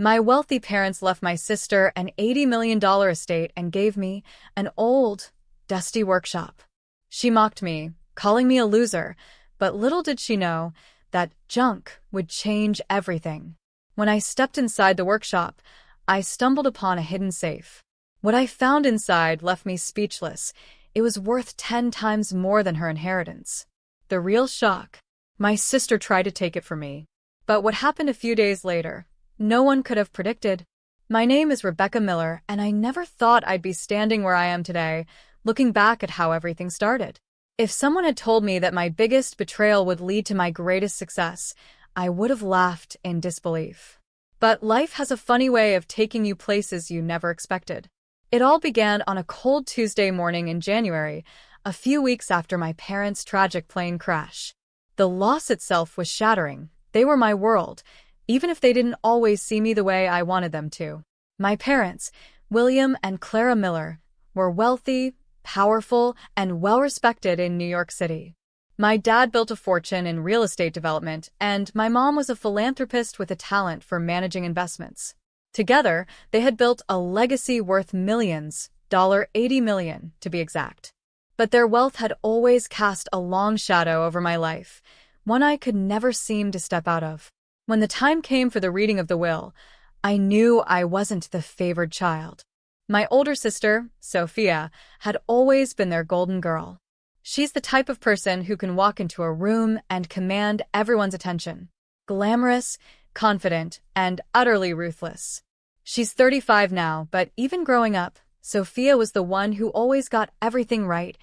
My wealthy parents left my sister an $80 million estate and gave me an old, dusty workshop. She mocked me, calling me a loser, but little did she know that junk would change everything. When I stepped inside the workshop, I stumbled upon a hidden safe. What I found inside left me speechless. It was worth 10 times more than her inheritance. The real shock. My sister tried to take it from me. But what happened a few days later, no one could have predicted. My name is Rebecca Miller, and I never thought I'd be standing where I am today, looking back at how everything started. If someone had told me that my biggest betrayal would lead to my greatest success, I would have laughed in disbelief. But life has a funny way of taking you places you never expected. It all began on a cold Tuesday morning in January, a few weeks after my parents' tragic plane crash. The loss itself was shattering. They were my world, even if they didn't always see me the way I wanted them to. My parents, William and Clara Miller, were wealthy, powerful, and well-respected in New York City. My dad built a fortune in real estate development, and my mom was a philanthropist with a talent for managing investments. Together, they had built a legacy worth millions, $80 million to be exact. But their wealth had always cast a long shadow over my life, one I could never seem to step out of. When the time came for the reading of the will, I knew I wasn't the favored child. My older sister, Sophia, had always been their golden girl. She's the type of person who can walk into a room and command everyone's attention. Glamorous, confident, and utterly ruthless. She's 35 now, but even growing up, Sophia was the one who always got everything right,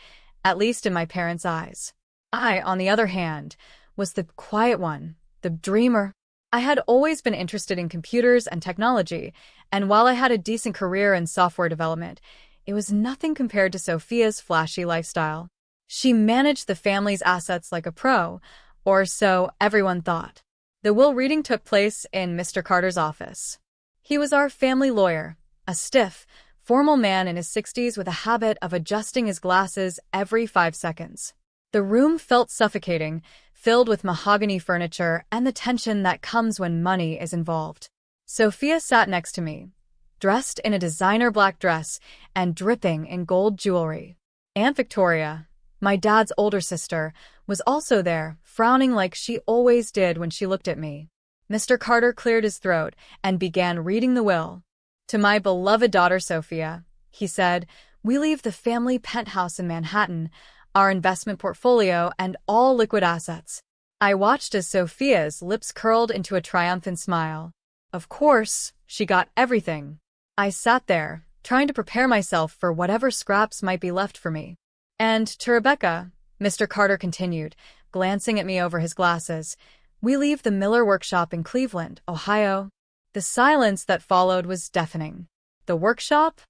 at least in my parents' eyes. I, on the other hand, was the quiet one, the dreamer. I had always been interested in computers and technology, and while I had a decent career in software development, it was nothing compared to Sophia's flashy lifestyle. She managed the family's assets like a pro, or so everyone thought. The will reading took place in Mr. Carter's office. He was our family lawyer, a stiff, formal man in his 60s with a habit of adjusting his glasses every 5 seconds. The room felt suffocating, filled with mahogany furniture and the tension that comes when money is involved. Sophia sat next to me, dressed in a designer black dress and dripping in gold jewelry. Aunt Victoria, my dad's older sister, was also there, frowning like she always did when she looked at me. Mr. Carter cleared his throat and began reading the will. "To my beloved daughter Sophia," he said, "we leave the family penthouse in Manhattan, our investment portfolio, and all liquid assets." I watched as Sophia's lips curled into a triumphant smile. Of course, she got everything. I sat there, trying to prepare myself for whatever scraps might be left for me. "And to Rebecca," Mr. Carter continued, glancing at me over his glasses, "we leave the Miller workshop in Cleveland, Ohio." The silence that followed was deafening. The workshop?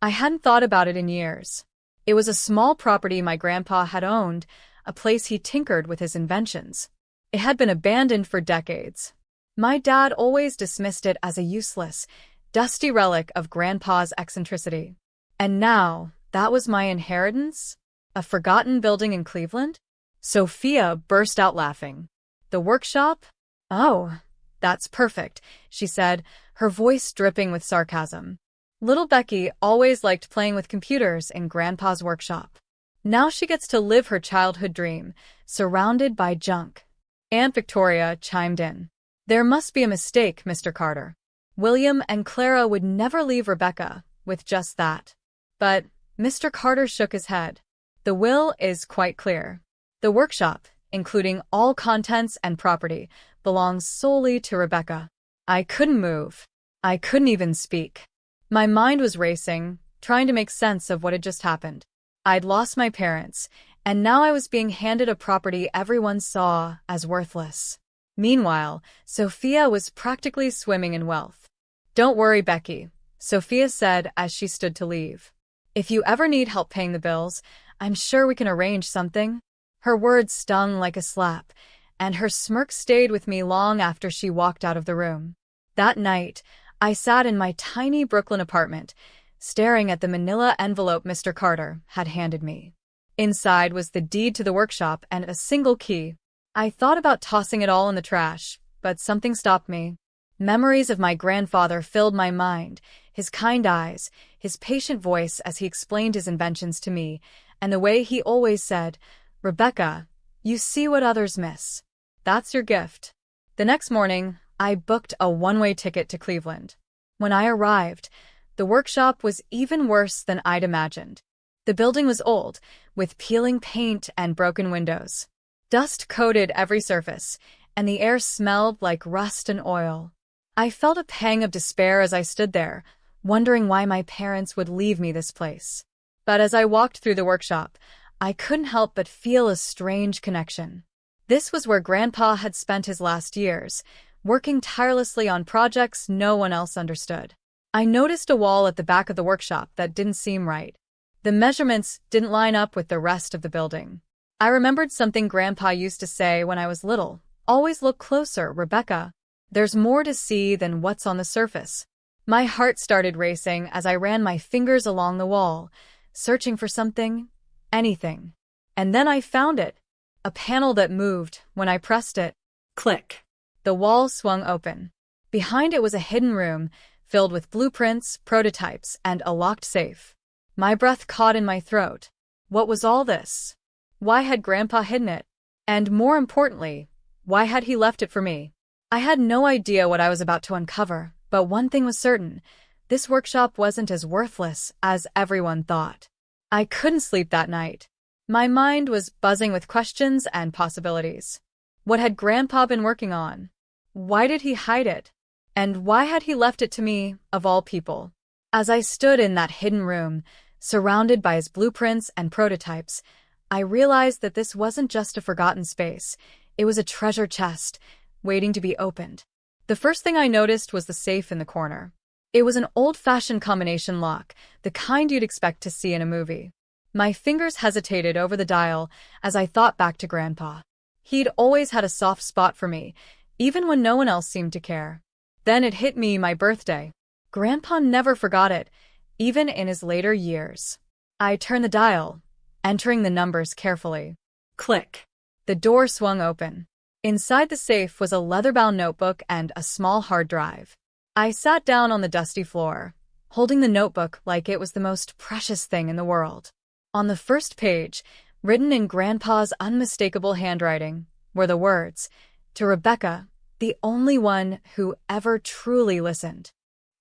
I hadn't thought about it in years. It was a small property my grandpa had owned, a place he tinkered with his inventions. It had been abandoned for decades. My dad always dismissed it as a useless, dusty relic of Grandpa's eccentricity. And now, that was my inheritance? A forgotten building in Cleveland? Sophia burst out laughing. "The workshop? Oh, that's perfect," she said, her voice dripping with sarcasm. "Little Becky always liked playing with computers in Grandpa's workshop. Now she gets to live her childhood dream, surrounded by junk." Aunt Victoria chimed in. "There must be a mistake, Mr. Carter. William and Clara would never leave Rebecca with just that." But Mr. Carter shook his head. "The will is quite clear. The workshop, including all contents and property, belongs solely to Rebecca." I couldn't move. I couldn't even speak. My mind was racing, trying to make sense of what had just happened. I'd lost my parents, and now I was being handed a property everyone saw as worthless. Meanwhile, Sophia was practically swimming in wealth. "Don't worry, Becky," Sophia said as she stood to leave. "If you ever need help paying the bills, I'm sure we can arrange something." Her words stung like a slap, and her smirk stayed with me long after she walked out of the room. That night, I sat in my tiny Brooklyn apartment, staring at the manila envelope Mr. Carter had handed me. Inside was the deed to the workshop and a single key. I thought about tossing it all in the trash, but something stopped me. Memories of my grandfather filled my mind, his kind eyes, his patient voice as he explained his inventions to me, and the way he always said, "Rebecca, you see what others miss. That's your gift." The next morning, I booked a one-way ticket to Cleveland. When I arrived, the workshop was even worse than I'd imagined. The building was old, with peeling paint and broken windows. Dust coated every surface, and the air smelled like rust and oil. I felt a pang of despair as I stood there, wondering why my parents would leave me this place. But as I walked through the workshop, I couldn't help but feel a strange connection. This was where Grandpa had spent his last years, working tirelessly on projects no one else understood. I noticed a wall at the back of the workshop that didn't seem right. The measurements didn't line up with the rest of the building. I remembered something Grandpa used to say when I was little. "Always look closer, Rebecca. There's more to see than what's on the surface." My heart started racing as I ran my fingers along the wall, searching for something, anything. And then I found it. A panel that moved when I pressed it. Click. The wall swung open. Behind it was a hidden room, filled with blueprints, prototypes, and a locked safe. My breath caught in my throat. What was all this? Why had Grandpa hidden it? And more importantly, why had he left it for me? I had no idea what I was about to uncover, but one thing was certain. This workshop wasn't as worthless as everyone thought. I couldn't sleep that night. My mind was buzzing with questions and possibilities. What had Grandpa been working on? Why did he hide it? And why had he left it to me, of all people? As I stood in that hidden room, surrounded by his blueprints and prototypes, I realized that this wasn't just a forgotten space. It was a treasure chest, waiting to be opened. The first thing I noticed was the safe in the corner. It was an old-fashioned combination lock, the kind you'd expect to see in a movie. My fingers hesitated over the dial as I thought back to Grandpa. He'd always had a soft spot for me, even when no one else seemed to care. Then it hit me, my birthday. Grandpa never forgot it, even in his later years. I turned the dial, entering the numbers carefully. Click. The door swung open. Inside the safe was a leather-bound notebook and a small hard drive. I sat down on the dusty floor, holding the notebook like it was the most precious thing in the world. On the first page, written in Grandpa's unmistakable handwriting, were the words, "To Rebecca, the only one who ever truly listened."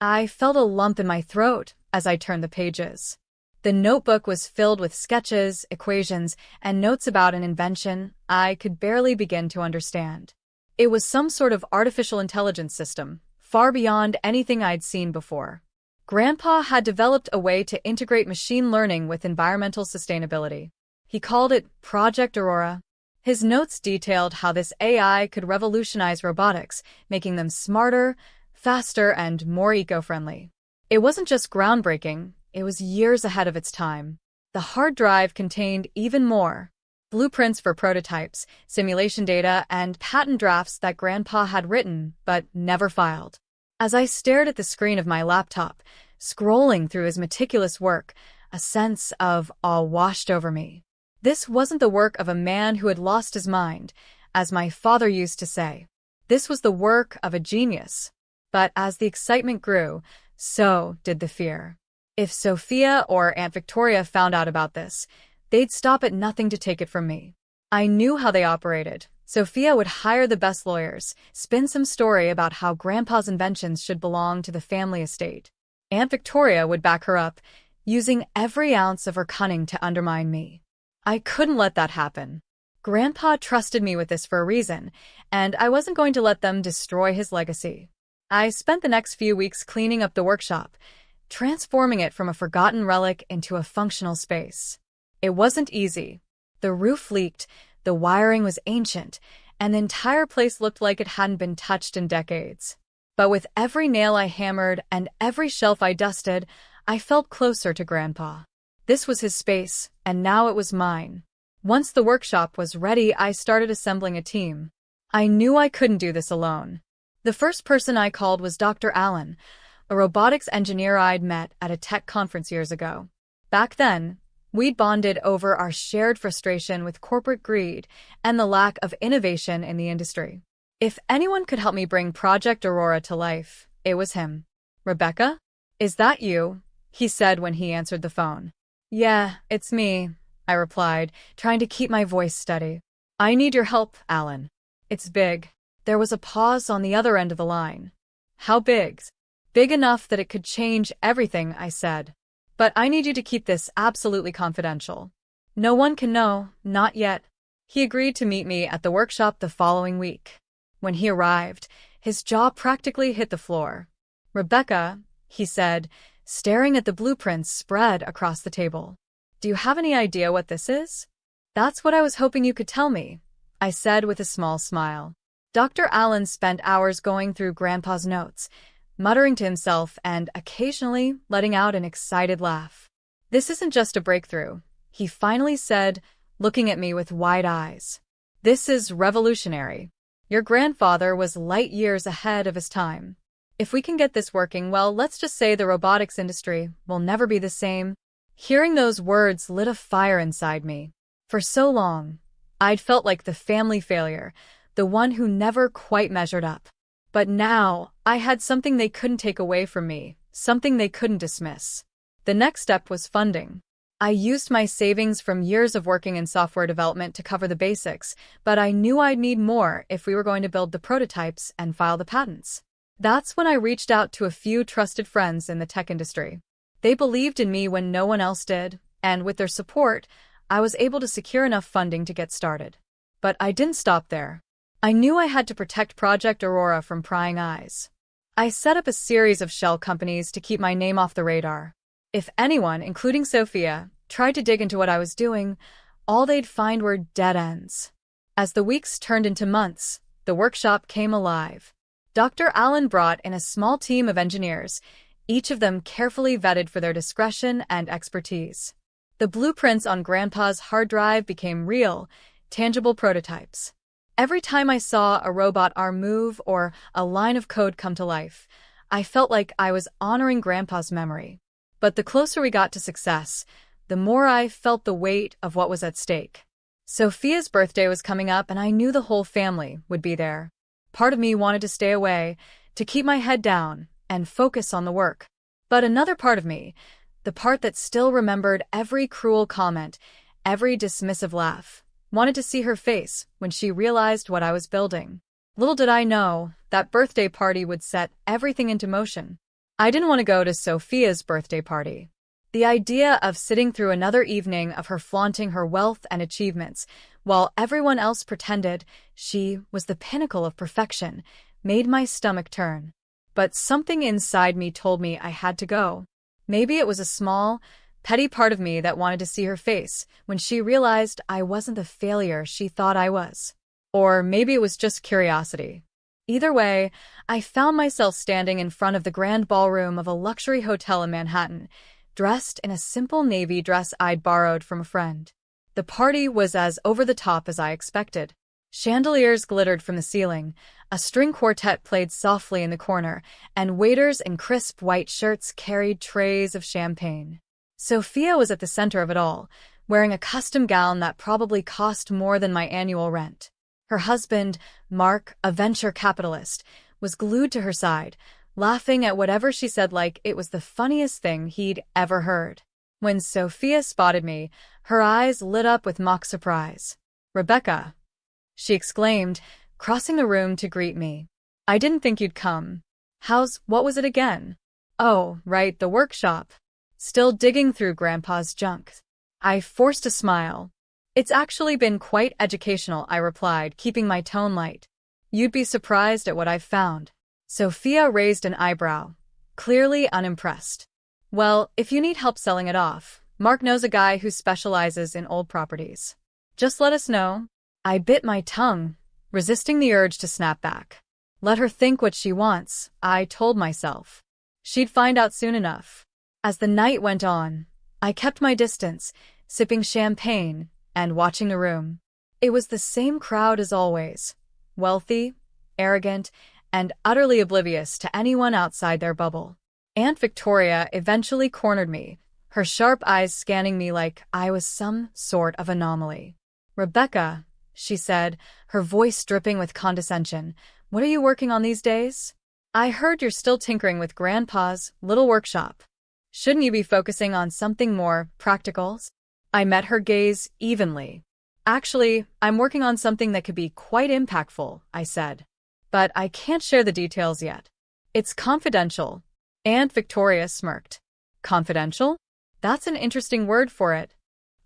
I felt a lump in my throat as I turned the pages. The notebook was filled with sketches, equations, and notes about an invention I could barely begin to understand. It was some sort of artificial intelligence system, far beyond anything I'd seen before. Grandpa had developed a way to integrate machine learning with environmental sustainability. He called it Project Aurora. His notes detailed how this AI could revolutionize robotics, making them smarter, faster, and more eco-friendly. It wasn't just groundbreaking, it was years ahead of its time. The hard drive contained even more. Blueprints for prototypes, simulation data, and patent drafts that Grandpa had written but never filed. As I stared at the screen of my laptop, scrolling through his meticulous work, a sense of awe washed over me. This wasn't the work of a man who had lost his mind, as my father used to say. This was the work of a genius. But as the excitement grew, so did the fear. If Sophia or Aunt Victoria found out about this, they'd stop at nothing to take it from me. I knew how they operated. Sophia would hire the best lawyers, spin some story about how Grandpa's inventions should belong to the family estate. Aunt Victoria would back her up, using every ounce of her cunning to undermine me. I couldn't let that happen. Grandpa trusted me with this for a reason, and I wasn't going to let them destroy his legacy. I spent the next few weeks cleaning up the workshop, transforming it from a forgotten relic into a functional space. It wasn't easy. The roof leaked, the wiring was ancient, and the entire place looked like it hadn't been touched in decades. But with every nail I hammered and every shelf I dusted, I felt closer to Grandpa. This was his space, and now it was mine. Once the workshop was ready, I started assembling a team. I knew I couldn't do this alone. The first person I called was Dr. Allen, a robotics engineer I'd met at a tech conference years ago. Back then, we'd bonded over our shared frustration with corporate greed and the lack of innovation in the industry. If anyone could help me bring Project Aurora to life, it was him. Rebecca? Is that you? He said when he answered the phone. Yeah, it's me, I replied, trying to keep my voice steady. I need your help, Alan. It's big. There was a pause on the other end of the line. How big? Big enough that it could change everything, I said. But I need you to keep this absolutely confidential. No one can know, not yet. He agreed to meet me at the workshop the following week. When he arrived, his jaw practically hit the floor. Rebecca, he said, staring at the blueprints spread across the table. Do you have any idea what this is? That's what I was hoping you could tell me, I said with a small smile. Dr. Allen spent hours going through Grandpa's notes, muttering to himself and occasionally letting out an excited laugh. This isn't just a breakthrough, he finally said, looking at me with wide eyes. This is revolutionary. Your grandfather was light years ahead of his time. If we can get this working, well, let's just say the robotics industry will never be the same. Hearing those words lit a fire inside me. For so long, I'd felt like the family failure, the one who never quite measured up. But now, I had something they couldn't take away from me, something they couldn't dismiss. The next step was funding. I used my savings from years of working in software development to cover the basics, but I knew I'd need more if we were going to build the prototypes and file the patents. That's when I reached out to a few trusted friends in the tech industry. They believed in me when no one else did, and with their support, I was able to secure enough funding to get started. But I didn't stop there. I knew I had to protect Project Aurora from prying eyes. I set up a series of shell companies to keep my name off the radar. If anyone, including Sophia, tried to dig into what I was doing, all they'd find were dead ends. As the weeks turned into months, the workshop came alive. Dr. Allen brought in a small team of engineers, each of them carefully vetted for their discretion and expertise. The blueprints on Grandpa's hard drive became real, tangible prototypes. Every time I saw a robot arm move or a line of code come to life, I felt like I was honoring Grandpa's memory. But the closer we got to success, the more I felt the weight of what was at stake. Sophia's birthday was coming up, and I knew the whole family would be there. Part of me wanted to stay away, to keep my head down and focus on the work. But another part of me, the part that still remembered every cruel comment, every dismissive laugh, wanted to see her face when she realized what I was building. Little did I know, that birthday party would set everything into motion. I didn't want to go to Sophia's birthday party. The idea of sitting through another evening of her flaunting her wealth and achievements, while everyone else pretended she was the pinnacle of perfection, made my stomach turn. But something inside me told me I had to go. Maybe it was a small, petty part of me that wanted to see her face when she realized I wasn't the failure she thought I was. Or maybe it was just curiosity. Either way, I found myself standing in front of the grand ballroom of a luxury hotel in Manhattan, dressed in a simple navy dress I'd borrowed from a friend. The party was as over-the-top as I expected. Chandeliers glittered from the ceiling, a string quartet played softly in the corner, and waiters in crisp white shirts carried trays of champagne. Sophia was at the center of it all, wearing a custom gown that probably cost more than my annual rent. Her husband, Mark, a venture capitalist, was glued to her side, laughing at whatever she said like it was the funniest thing he'd ever heard. When Sophia spotted me, her eyes lit up with mock surprise. "Rebecca," she exclaimed, crossing the room to greet me. "I didn't think you'd come. What was it again?" "Oh, right, the workshop. Still digging through Grandpa's junk." I forced a smile. "It's actually been quite educational," I replied, keeping my tone light. "You'd be surprised at what I've found." Sophia raised an eyebrow, clearly unimpressed. "Well, if you need help selling it off, Mark knows a guy who specializes in old properties. Just let us know." I bit my tongue, resisting the urge to snap back. Let her think what she wants, I told myself. She'd find out soon enough. As the night went on, I kept my distance, sipping champagne and watching the room. It was the same crowd as always, wealthy, arrogant, and utterly oblivious to anyone outside their bubble. Aunt Victoria eventually cornered me, her sharp eyes scanning me like I was some sort of anomaly. "Rebecca," she said, her voice dripping with condescension. What are you working on these days? I heard you're still tinkering with Grandpa's little workshop. Shouldn't you be focusing on something more practical? I met her gaze evenly. Actually, I'm working on something that could be quite impactful, I said. But I can't share the details yet. It's confidential. Aunt Victoria smirked. Confidential? That's an interesting word for it.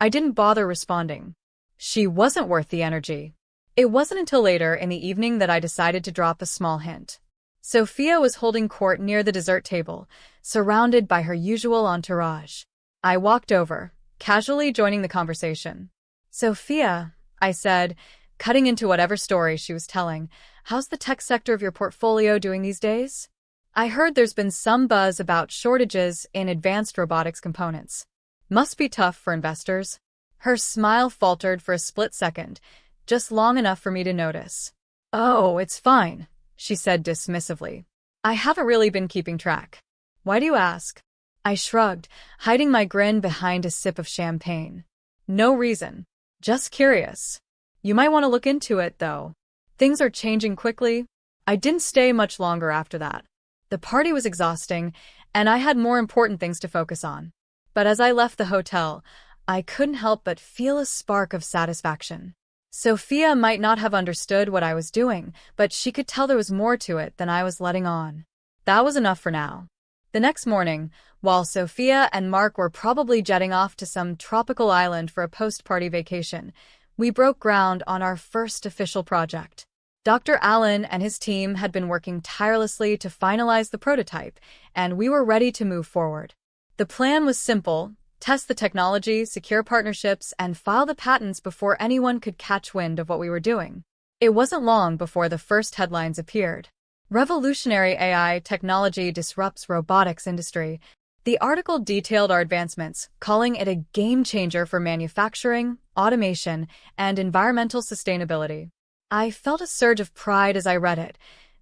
I didn't bother responding. She wasn't worth the energy. It wasn't until later in the evening that I decided to drop a small hint. Sophia was holding court near the dessert table, surrounded by her usual entourage. I walked over, casually joining the conversation. Sophia, I said, cutting into whatever story she was telling, how's the tech sector of your portfolio doing these days? I heard there's been some buzz about shortages in advanced robotics components. Must be tough for investors. Her smile faltered for a split second, just long enough for me to notice. Oh, it's fine, she said dismissively. I haven't really been keeping track. Why do you ask? I shrugged, hiding my grin behind a sip of champagne. No reason. Just curious. You might want to look into it, though. Things are changing quickly. I didn't stay much longer after that. The party was exhausting, and I had more important things to focus on. But as I left the hotel, I couldn't help but feel a spark of satisfaction. Sophia might not have understood what I was doing, but she could tell there was more to it than I was letting on. That was enough for now. The next morning, while Sophia and Mark were probably jetting off to some tropical island for a post-party vacation, we broke ground on our first official project. Dr. Allen and his team had been working tirelessly to finalize the prototype, and we were ready to move forward. The plan was simple: test the technology, secure partnerships, and file the patents before anyone could catch wind of what we were doing. It wasn't long before the first headlines appeared. Revolutionary AI technology disrupts robotics industry. The article detailed our advancements, calling it a game-changer for manufacturing, automation, and environmental sustainability. I felt a surge of pride as I read it,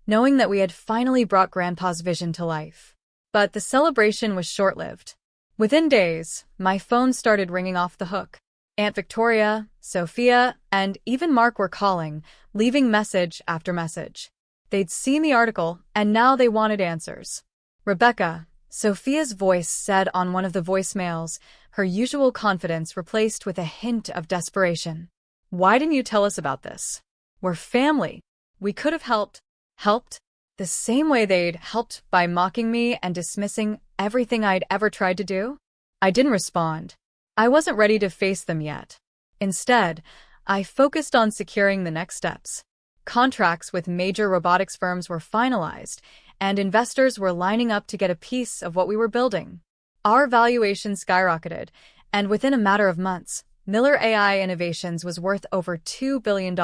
knowing that we had finally brought Grandpa's vision to life. But the celebration was short-lived. Within days, my phone started ringing off the hook. Aunt Victoria, Sophia, and even Mark were calling, leaving message after message. They'd seen the article, and now they wanted answers. Rebecca, Sophia's voice said on one of the voicemails, her usual confidence replaced with a hint of desperation. Why didn't you tell us about this? We're family. We could have helped. Helped? The same way they'd helped by mocking me and dismissing everything I'd ever tried to do? I didn't respond. I wasn't ready to face them yet. Instead, I focused on securing the next steps. Contracts with major robotics firms were finalized, and investors were lining up to get a piece of what we were building. Our valuation skyrocketed, and within a matter of months, Miller AI Innovations was worth over $2 billion.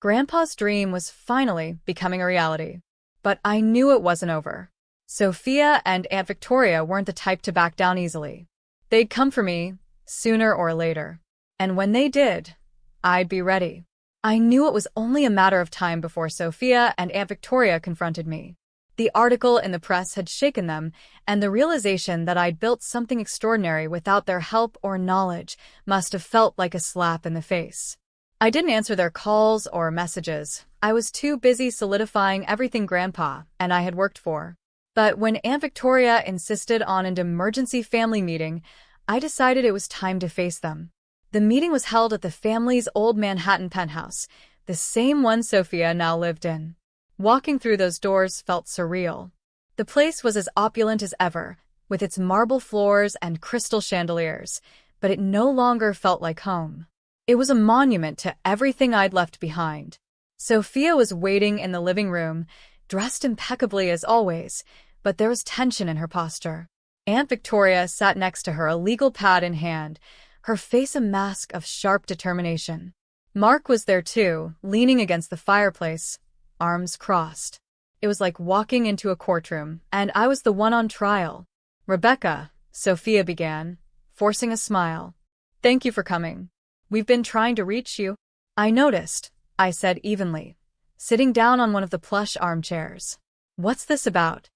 Grandpa's dream was finally becoming a reality. But I knew it wasn't over. Sophia and Aunt Victoria weren't the type to back down easily. They'd come for me, sooner or later. And when they did, I'd be ready. I knew it was only a matter of time before Sophia and Aunt Victoria confronted me. The article in the press had shaken them, and the realization that I'd built something extraordinary without their help or knowledge must have felt like a slap in the face. I didn't answer their calls or messages. I was too busy solidifying everything Grandpa and I had worked for. But when Aunt Victoria insisted on an emergency family meeting, I decided it was time to face them. The meeting was held at the family's old Manhattan penthouse, the same one Sophia now lived in. Walking through those doors felt surreal. The place was as opulent as ever, with its marble floors and crystal chandeliers, but it no longer felt like home. It was a monument to everything I'd left behind. Sophia was waiting in the living room, dressed impeccably as always, but there was tension in her posture. Aunt Victoria sat next to her, a legal pad in hand, her face a mask of sharp determination. Mark was there too, leaning against the fireplace, arms crossed. It was like walking into a courtroom, and I was the one on trial. Rebecca, Sophia began, forcing a smile. Thank you for coming. We've been trying to reach you. I noticed, I said evenly, sitting down on one of the plush armchairs. What's this about?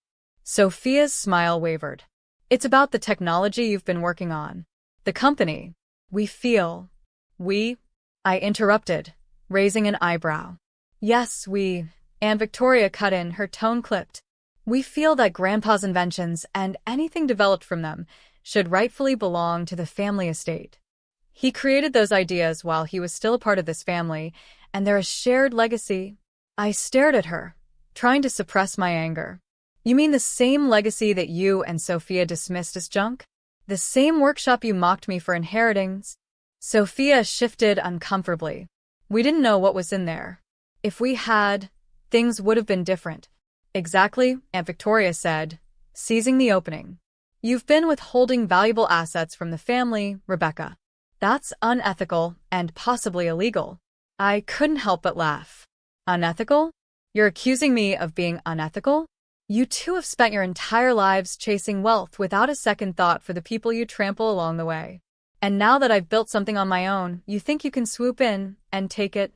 Sophia's smile wavered. It's about the technology you've been working on. The company. I interrupted, raising an eyebrow. Yes, Aunt Victoria cut in, her tone clipped. We feel that Grandpa's inventions and anything developed from them should rightfully belong to the family estate. He created those ideas while he was still a part of this family, and they're a shared legacy. I stared at her, trying to suppress my anger. You mean the same legacy that you and Sophia dismissed as junk? The same workshop you mocked me for inheriting? Sophia shifted uncomfortably. We didn't know what was in there. If we had, things would have been different. Exactly, Aunt Victoria said, seizing the opening. You've been withholding valuable assets from the family, Rebecca. That's unethical and possibly illegal. I couldn't help but laugh. Unethical? You're accusing me of being unethical? You two have spent your entire lives chasing wealth without a second thought for the people you trample along the way. And now that I've built something on my own, you think you can swoop in and take it?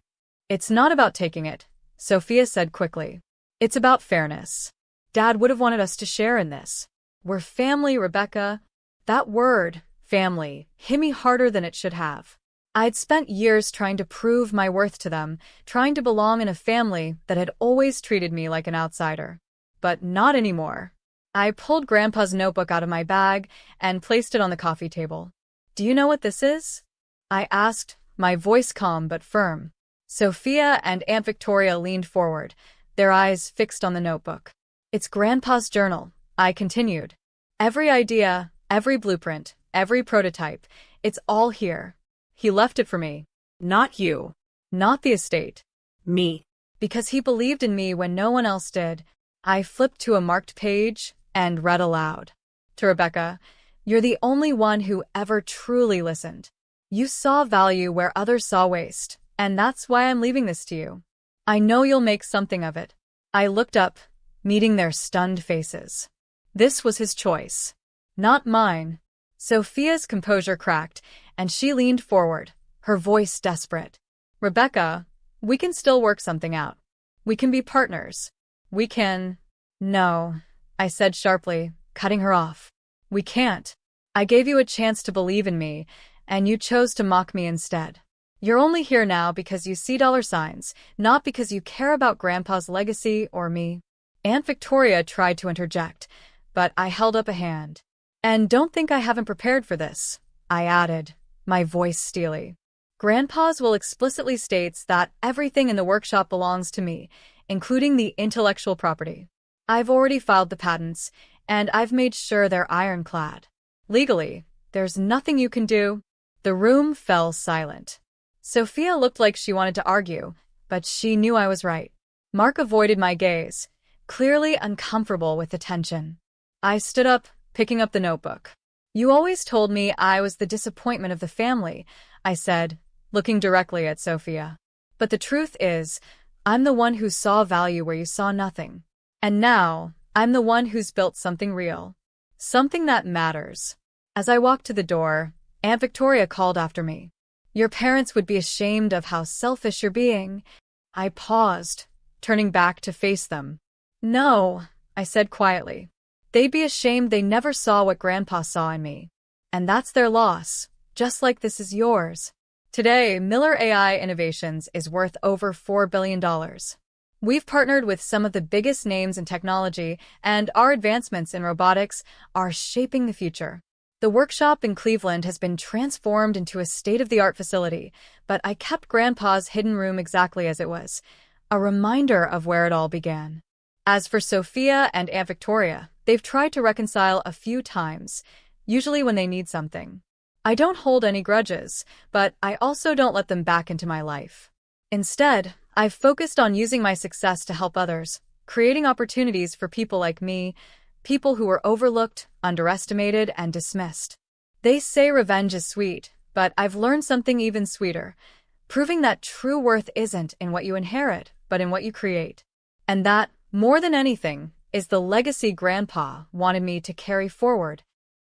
It's not about taking it, Sophia said quickly. It's about fairness. Dad would have wanted us to share in this. We're family, Rebecca. That word, family, hit me harder than it should have. I'd spent years trying to prove my worth to them, trying to belong in a family that had always treated me like an outsider. But not anymore. I pulled Grandpa's notebook out of my bag and placed it on the coffee table. Do you know what this is? I asked, my voice calm but firm. Sophia and Aunt Victoria leaned forward, their eyes fixed on the notebook. It's Grandpa's journal, I continued. Every idea, every blueprint, every prototype, it's all here. He left it for me. Not you. Not the estate. Me. Because he believed in me when no one else did. I flipped to a marked page and read aloud. To Rebecca, you're the only one who ever truly listened. You saw value where others saw waste, and that's why I'm leaving this to you. I know you'll make something of it. I looked up, meeting their stunned faces. This was his choice, not mine. Sophia's composure cracked, and she leaned forward, her voice desperate. Rebecca, we can still work something out. We can be partners. We can… No, I said sharply, cutting her off. We can't. I gave you a chance to believe in me, and you chose to mock me instead. You're only here now because you see dollar signs, not because you care about Grandpa's legacy or me. Aunt Victoria tried to interject, but I held up a hand. And don't think I haven't prepared for this, I added, my voice steely. Grandpa's will explicitly states that everything in the workshop belongs to me, including the intellectual property. I've already filed the patents, and I've made sure they're ironclad. Legally, there's nothing you can do. The room fell silent. Sophia looked like she wanted to argue, but she knew I was right. Mark avoided my gaze, clearly uncomfortable with the tension. I stood up, picking up the notebook. You always told me I was the disappointment of the family, I said, looking directly at Sophia. But the truth is, I'm the one who saw value where you saw nothing. And now, I'm the one who's built something real. Something that matters. As I walked to the door, Aunt Victoria called after me. Your parents would be ashamed of how selfish you're being. I paused, turning back to face them. No, I said quietly. They'd be ashamed they never saw what Grandpa saw in me. And that's their loss, just like this is yours. Today, Miller AI Innovations is worth over $4 billion. We've partnered with some of the biggest names in technology, and our advancements in robotics are shaping the future. The workshop in Cleveland has been transformed into a state-of-the-art facility, but I kept Grandpa's hidden room exactly as it was, a reminder of where it all began. As for Sophia and Aunt Victoria, they've tried to reconcile a few times, usually when they need something. I don't hold any grudges, but I also don't let them back into my life. Instead, I've focused on using my success to help others, creating opportunities for people like me, people who were overlooked, underestimated, and dismissed. They say revenge is sweet, but I've learned something even sweeter, proving that true worth isn't in what you inherit, but in what you create. And that, more than anything, is the legacy Grandpa wanted me to carry forward.